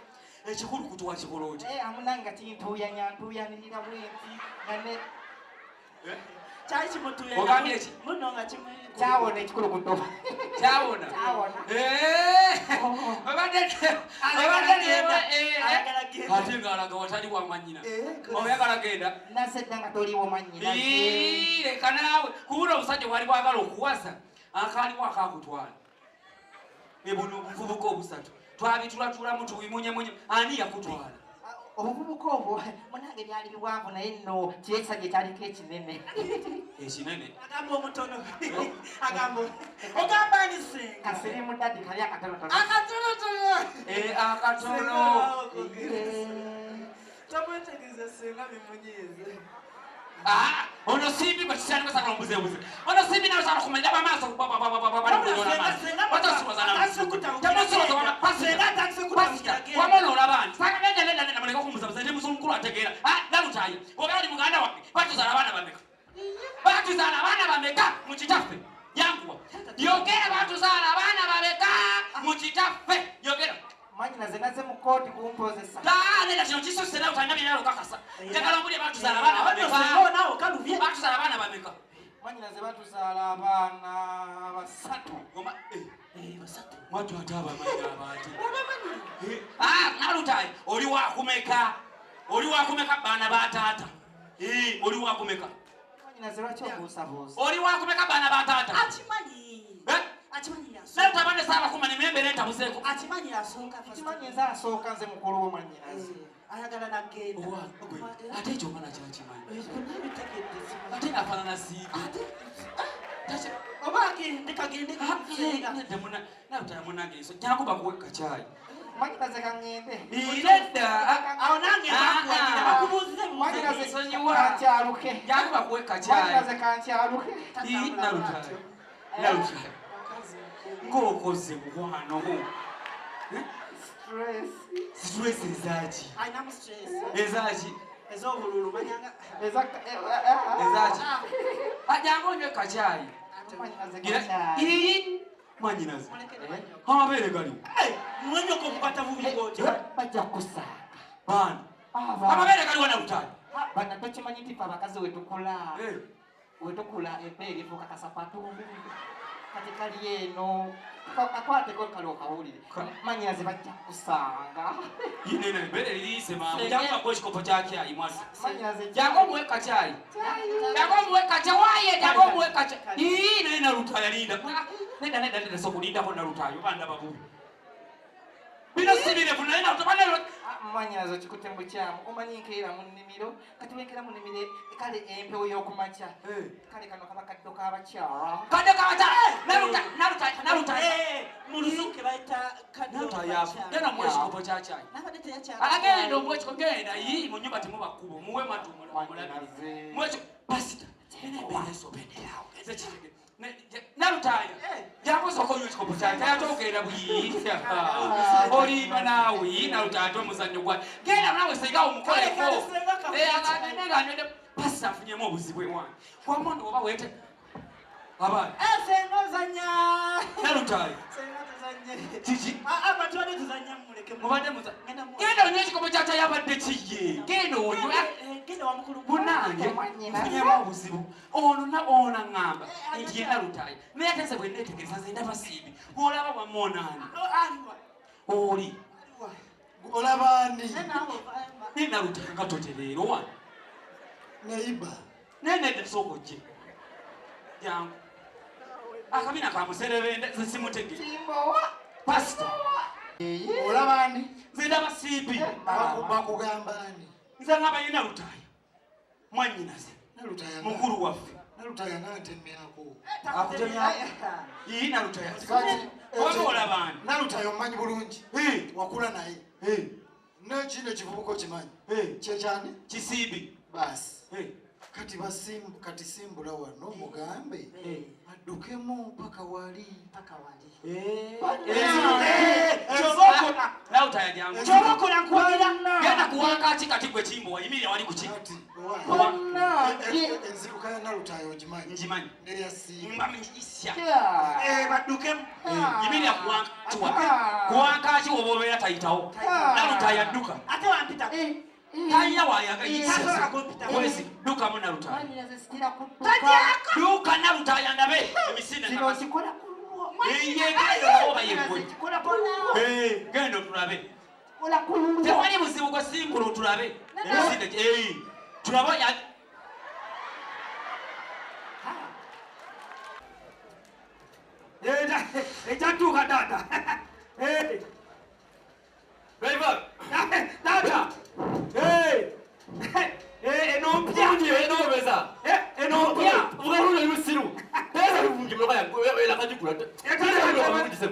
ekikulukuto wakikola oti amunanga tintuyanyantuyanirira bwenti ngane kyali kimutuya ogambye eki munonga kyawona ekikulukuto kyawona ate ngaalaga watali wamanyina oyagala genda nasedda nga toliwo manyina leka naawe kubula omusajja bwali bwagala okuwasa akaaliwo akakutwala ebuno obuvubuka obusatu twabitulatulamu tuwimunyemunye ani yakutwala obuvubuka obwo munange byali biwanvu naye nno kyekisajja ekyaliko ekinene ekinene agamba omutono agamba ogamba nisenga kasiri mudaddi kali akatonotono akatono tamwetegeze senga bimunyiize ono ono simbi kwa chisani kwa sakala mbuze mbuze ono simbi na usana kumenya ba maso ba wamono olabani saka nende namaleka okumuzabuza ndi musumukulu ategeera nalutaaya ogali muganda wange batuzaala abaana bameka mu kitaffe yanguwa yogera batuzaala abaana bameka mu kitaffe yogera manyina zenaze mu kooti kumpozesa neda kino kisose nawe utanyabiralo kakasa njagala mbulye batuzaala abaana bameka manyina ze batuzaala abaana basatu mwatu ate abamanyina abaate nalutaaya oli wakumeka baana bataata oli wakumeka manyina ze lwaki obuusabuusa oli wakumeka baana bataata nalutabane saaba kumanya emyembere entabuzeeko akimanyi asooka kimanyi nze asooka nze mukulu wo manyinaze ayagala nagenda ate ekyo omwana kyakimanyi ate nafaanana siibe oba agende kagende nalutaya munange nso jangu bakuweka kyayi manyinaze kaŋŋende nedda awo nange bakubuuzize kankyaluke jangu bakuweka kyayi manyinaze kankyaluke nalutaya ng'okoze mukwano stress ezaki ezaki ez'obululu manyanga ezaki jangu onywe kacyayi mwanyinaze amabeere galiwo mwenyoko okukata bumugooti bajja kusaaga baana amabeere galiwo nalutaya bana tokimanyi nti fe abakazi wetukula ebbeeri efuuka kasapatu kati kali eno kakwateko kali okawulire manyinaze bajja kusanga neno ebbeere liriise mangu jangu bakuwa ekikopo kyakyayi mwasi jangu omuweka kyayi waye jangu omuweka kyayi naye nalutaya linda nedda sokulindako nalutaya obandaba bubi bino sibirevu naye nalutaya manyinaze okikutte mubukyamu omanyi nkeera mu nnimiro kati wenkeera mu nnimiro kale empewo y'okumakya kale kano kaba kaddo k'abakyala nalutaya mulusuke bayita genda muwe ekikopo kyakyayi agenda omuwe ekikopo genda mu nyumba temubakubo muwe matumulabi pasita enaebeera esobenerawo ezekitege nalutaya jakusoko onywa ekikopo kyakyayi ate ogenda buyinza olimba naawe nalutaya ate omuzannyo gwa genda naawe senga omukoleko agendeganywede pasita afunyemu obuzibu ewange wamwana oba wete abaana nalutaya kiki mubadde genda onywa ekikopo kyakyayi abadde kiye genda onywa munange nfunyemu obuzibu ono aŋŋamba nti ye nalutaya naye ate nze bwe nneetegereza nze ndaba siibi olaba wamoonaani oli olabani naye nalutaya nga totereero wano neiba naye nedda sooka ojje jangu akabina kamuserebende ze simutegere pasita olabani nze ndaba siibi bakugambani nze ŋŋamba ye nalutaya mwanyinaze mukulu waffe nalutaya nantemyako akutemyako nalutaya oba olabani nalutaya omumanyi bulungi wakula naye nekino ekivubuka okimanyi kyekyani kisiibi basi kati simbula wano mugambe addukemu paka wali nalutaya jangu genda kuwakaki kati gwe kimbo wayimirira wali kuki enziruka ya nalutaya ogimanyi ngimanyi neyasimba isya baddukemu yimirira kuwankaki woba obeera tayitawo nalutaya dduka ate wampita tayina wayagayisi dukamu nalutaya duka nalutaya ndabe emisinde yegeoba yegwe genda otulabe tewali buzibu gwe simbula otulabe emisinde tulaba ekyatuuka taata taata enompya enobeza enompya ugarura yusiru pesa luvungi mloka elakajikula pesa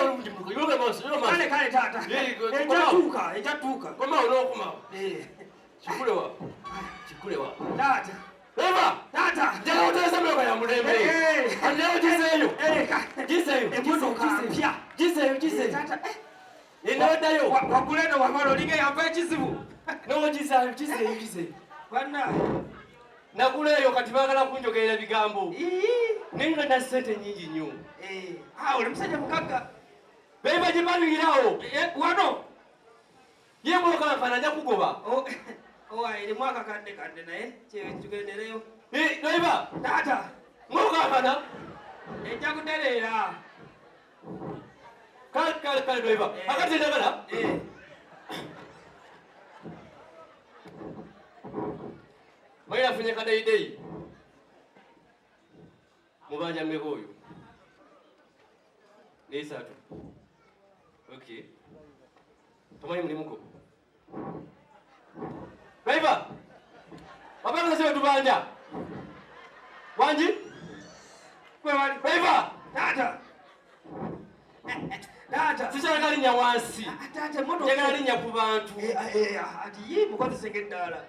luvungi mloka yoga maso yoga maso kale tata ekyatuuka koma olokuma chikulewa tata Driver! Tata! Njala uteleza mloka ya mulembe. Andeo jiseyo. Jiseyo. Tata. Inodayo. Wakuleno wamalo linge yamba ekizibu. No jiseyo. Bwana. Nakuleyo kati bagala kunjogerera bigambo. Ninga na sente nyingi nnyo. Oli musajja mukagga. Beba jibalirawo. Wano. Yebo kama nja kugoba. Ili mwaka kande naye tugendereyo. Driver. Tata. Ngoka bana. Nja kuterera. Kale driver. Akati ndagala. Maya funye kadai. Mubanja megoyo. Nesatu. Okay. Tomai mulimuko. Driver. Baba nasema tubanja. Wanji? Kwa wali. Driver. Tata. Sisa kali nyawansi. Tata moto. Kali nyakubantu. Ati yimu kwa tsengedala.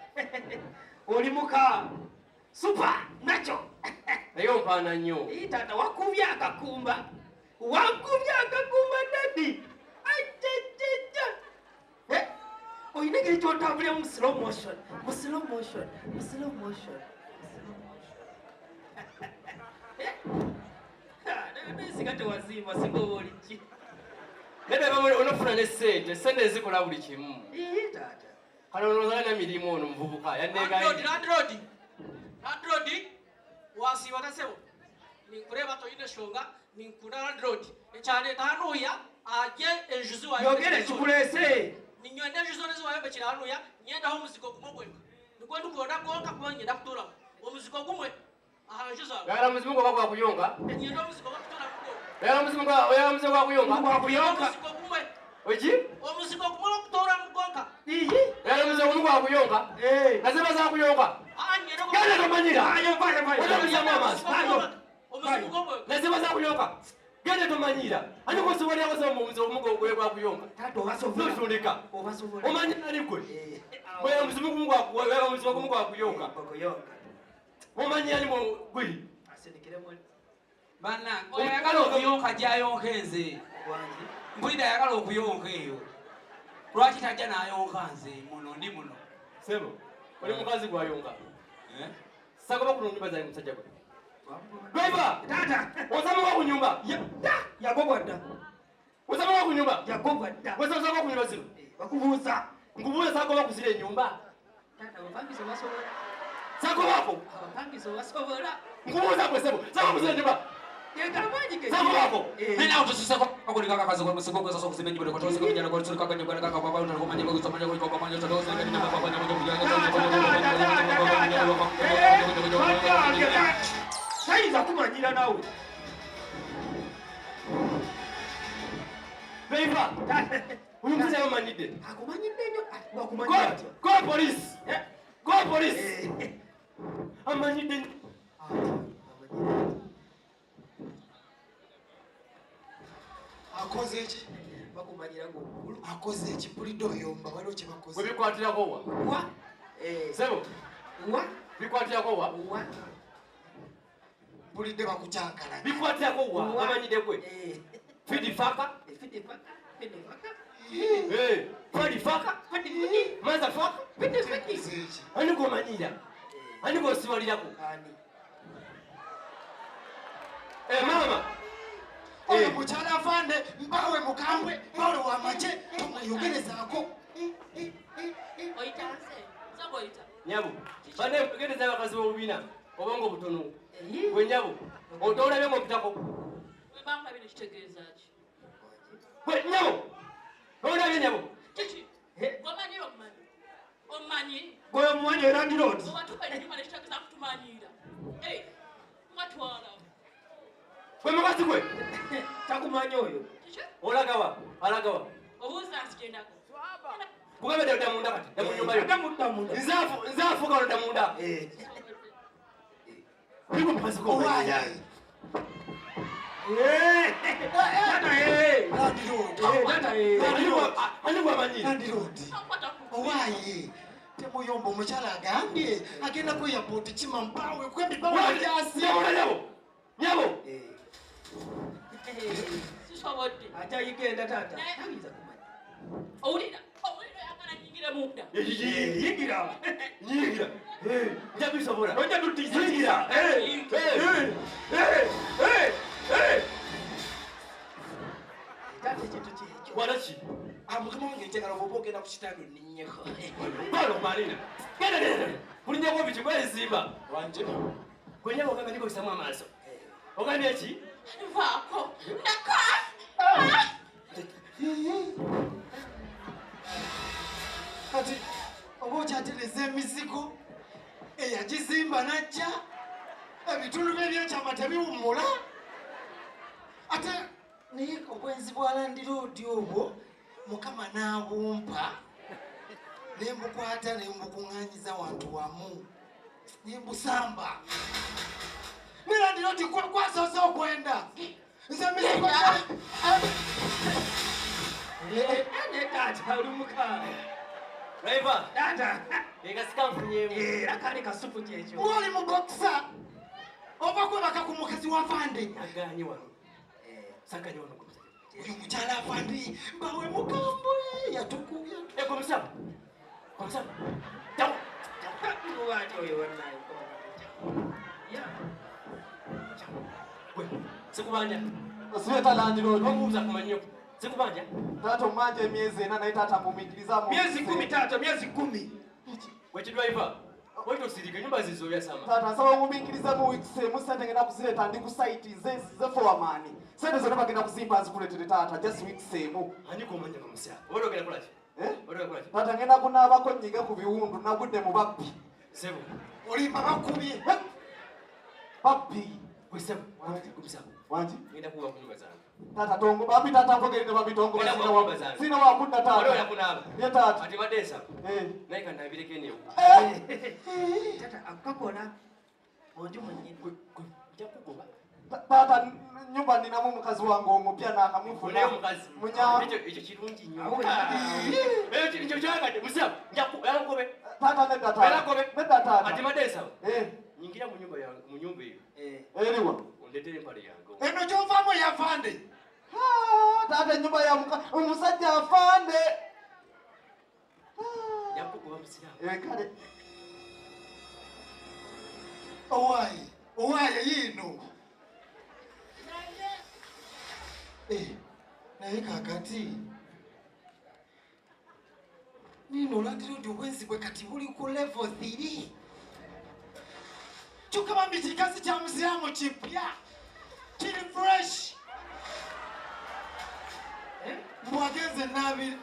Olimuka. Super nacho. Nayo mpana nnyo. Tata wakubya akakumba. Dadi. Oyine ke chotambule mu slow motion. Nsigate wazima singolichi. Nebe bamwe onofuna ne sente zikola buli kimu. Tata. Kalo nozana milimo ono mvubuka yandega. Landlord. Wasi watasewo. Ninkureba to ine shonga, ninkuna landlord. Echane tanuya aje enjuzu wa. Yogere chikulese. Ninywende enjuzu nezo wa yebe chiranuya, nyenda ho muziko kumwe. Nikwenda kuona konka kwa nyenda kutola. Omuziko kumwe. Aha enjuzu. Yala muziko kwa kuyonga. Nyenda muziko kwa kutola mko. Yala muziko kwa kuyonga. Kwa kuyonga. Muziko kumwe. Oji? Omuziko kumwe kutola mkonka. Yala muziko kwa kuyonga. Nasema za kuyonga. Gana tomanyira. Ayo vale. Oja mama. Nasema za kuyonga. Gana tomanyira. Ani ko sobali yako soma mugo kwa kuyonga. Tato wasovula. Ntushundika. Omanyira alikwe. Wewe mzimu kwa kuyonga. Omanyira ni mo gwi. Asenikire mo. Bana, oyagala okuyonka jayonkenze. Wanji. Mbulida yagala okuyonka eyo. Lwaki tajja nayonka nze muno ndi muno. Sebo. Oli mukazi gwayonga. Sakoba kuno nyumba za msajja gwe. Driver, tata, osama kwa kunyumba. Ya gogwada. Osama kwa kunyumba. Ya gogwada. Osama kwa kunyumba zero. Bakubuza. Ngubuza sako bakusire nyumba. Tata, wapambizo wasobola. Sako wako. Wapambizo wasobola. Ngubuza kwa sebo. Sako kusire nyumba. Sako wako. Nina utusisa kwa kulikaka kazi kwa msiko kwa sasa kusemeji bado kwa tosi kwa vijana kwa kaka nyumba kaka baba utakomanya kwa kusomanya kwa pamoja tosi kwa nyumba kwa pamoja kwa saiza kumanyira nawe. Driver, unumze amanyide. Akumanyide nyo. Wakumanyira. Go police. Go police. Amanyide. Akoze iki? Bakumanyira ngo. Akoze iki pulido yomba balo kibakoze. Bikwatira ko wa? Sebo. Wa? Bikwatira ko wa? Bulide bakuchankala. Bikwatira ko wa? Amanyide kwe. Fidi faka. Fadi faka. Maza faka. Ani ko manyira. Ani ko siwalira ko. Mama. Oyo muchala afande mbawe mukambwe balo wa mache tumayogereza ako. Oyitanse. Zaboyita. Nyabo. Bane gereza bakazi obubina. Obongo butono. Gwe nyabo. Otola byo mupitako. Webanga bino kitegeeza ki? Gwe nyabo. Otola byo nyabo. Chichi. Gwamanyira omanyi. Gwe omanyi era ndiloti. Obatubera nyuma nekitegeeza kutumanyira. Matwala. Gwe mukasi gwe. Takumanya oyo. Olagawa. Alagawa. Obuuza nsigendako. Kugabe dada munda kati. Damu nyumba yo. Nzafu kwa dada munda. Bigo mpasi ko. Waya. Tata. Ani kwa manyi. Owaye. muyombo omukyala agambye agenda ku airport kima mpawe kwembibawo jasi nyabo sisobodde ate ayigenda taata ayinza kumanya owulira yakala nyingira munda yingira njabisobola ojja tutizingira tate kintu kyekyo walaki mukama wange njagala oba ogenda ku kitando nninnyeko balo malina genda kulinyako bikikwezimba wanje kwenyama ogamba ndikobisamu amaaso ogambye eki vaako ndaka kati oba okyatereza emizigo eyagizimba najja ebitundu byebyekyama tebiwummula ate naye obwenzi bwa landiroodi obwo mukama n'abumpa nembukwata nembukuŋŋanyiza wantu wamu nembusamba ne landiroodi kwasoose okwenda nze emizigo taata oli mukaaga raiva taata ekasikanfunyemu akali kasupu kyekyo mwoli mu bokisa oba kwebaka ku mukazi wa fande aganye wano sakanye wano oyo mukyala afande mbawe mukambwe yatukuya komisamu jamu wati oyo wanayo sikubanja Osiweta landiroodi. Wakubuuza kumanyoko. Sikubanja. Taata omanja emyezi 4 naye taata mumingiriza mu. Myezi 10 taata, myezi 10. Wechi driver. Wecho sirike nyumba zizoya sama. Taata nsaba mumingiriza mu weeks emu sente ngenda kuzileta ndi ku site ze foreman. Sente zonna bagenda kuzimba zikuletere taata just weeks emu. Ani komanya kamusa. Odogera kulachi. Odogera kulachi. Taata ngenda kunaabako nnyiga ku biwundu nagudde mu babbi. Sebo. Olimba bakubye. Babbi. Wesebo. Kumisa. Wanji? Ngenda kuwa kunyumba zangu. Tata tongo babi tata mpogerere babi tongo sina wakunda tata wale yakunaba ye tata ati badesa naika ndabireke niyo tata akakona onjo mwenye jakugoba tata nyumba ninamu mukazi wangu omupya nakamufuna leo mukazi munya icho kirungi nyo icho changa musa njaku yakobe tata ne tata yakobe ne tata ati madesa nyingira mu nyumba yangu mu nyumba hiyo eliwa ondetere pale yangu eno kyovamo yafande tata nyumba ya umusajja afande yakugoba musiramu kale owaye yino naye kakati nino olandiroodi obwenzi bwe kati buli ku level 3 kyokka bambi kikazi kya musiramu kipya kiri fresh mwagenze nabiri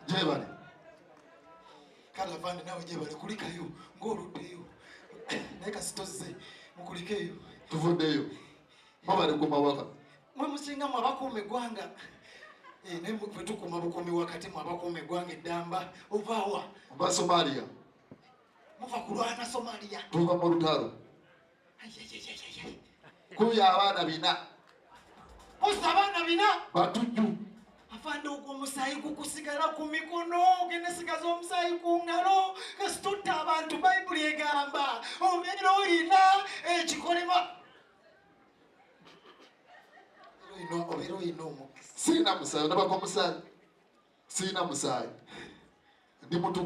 jebale kala vandi nawe jebale kulikayo ng'oluddeyo naye kasitozze mukulikeyo tuvuddeyo mabale ku mawaka mwe musinga mu abakuuma eggwanga naye ffe tukuuma bukuumi wakati mu abakuuma eggwanga eddamba ovaawa ova Somalia muva kulwana Somalia tuva mu lutalo kuya abaana 4 osa abaana 4 batujju afande ogwo omusaayi gukusigala ku mikono ogenda sigaza omusaayi ku ngalo kasitutta abantu bayibuli egamba obeera olina ekikolema obeera olina omukisa siina musaayi ndabako musaayi siina musaayi ndi mutu